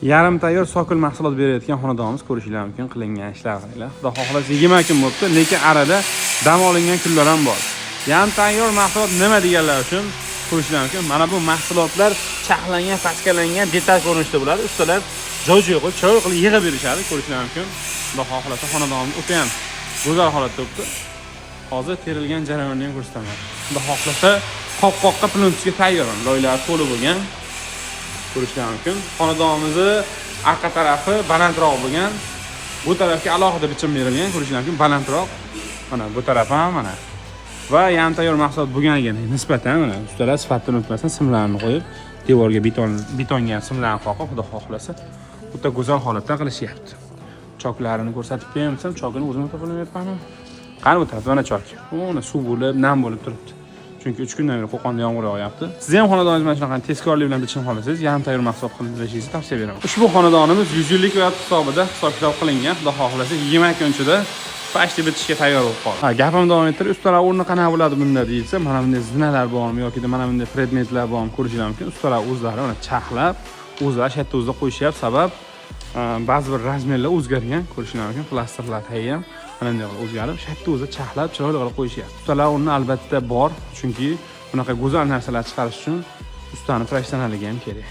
Yarim tayyor sokil mahsulot berayotgan xonadonimiz ko'rishingiz mumkin qilingan ishlar bilan. Xudo xohlasa 20 kun bo'libdi, lekin arada dam olingan kunlar ham bor. Yarim tayyor mahsulot nima deganlar uchun ko'rishingiz mumkin. Mana bu mahsulotlar chaqlangan, paskalangan, detal ko'rinishda bo'ladi. Ustalar joy-joy qilib, chiroyli qilib yig'ib berishadi, ko'rishingiz mumkin. Xudo xohlasa xonadonimiz o'ta ham go'zal holatda o'tdi. Hozir terilgan jarayonni ham ko'rsataman. Xudo xohlasa qopqoqqa pluntisga tayyor, loylar to'la bo'lgan. Ko'rishingiz mumkin. Xonadonimizni orqa tarafi balandroq bo'lgan. Bu tarafga alohida bichim berilgan, ko'rishingiz mumkin, balandroq. Mana bu taraf ham mana. Va yarim tayyor mahsulot bo'lganiga nisbatan mana ustalar sifatini unutmasdan simlarni qo'yib, devorga betonga simlarni qoqib, xudo xohlasa o'ta go'zal holatda qilishyapti. Choklarini ko'rsatib bersam, chokini o'zim topalayapmanmi? Qani bu tarafda mana chok. Uni suv bo'lib, nam bo'lib turibdi. Chunki 3 kundan beri Qo'qonda yomg'ir yog'yapti. Siz ham xonadoningiz mana shunaqa tezkorlik bilan bichishni xohlasangiz, yarim tayyor mahsulot qilishingizni tavsiya beraman. Ushbu xonadonimiz 100 yillik hisobida hisob-kitob qilingan. Xudo xohlasa 20 kun ichida pashti bitishga tayyor bo'lib qoldi. Gapim davom ettirib, ustalar o'rni qanaqa bo'ladi bunda deyilsa, mana bunday zinalar bormi yoki mana bunday predmetlar bormi ko'rishingiz mumkin. Ustalar o'zlari mana chaqlab, o'zlari shu yerda o'zida qo'yishyapti, sabab ba'zi bir razmerlar o'zgargan, ko'rishingiz mumkin. Plastrlar ham mana bunday qilib o'zgarib, shu yerda o'zi chaqlab, chiroyli qilib qo'yishyapti. Ustalar o'rni albatta bor, chunki bunaqa go'zal narsalar chiqarish uchun ustaning professionalligi ham kerak.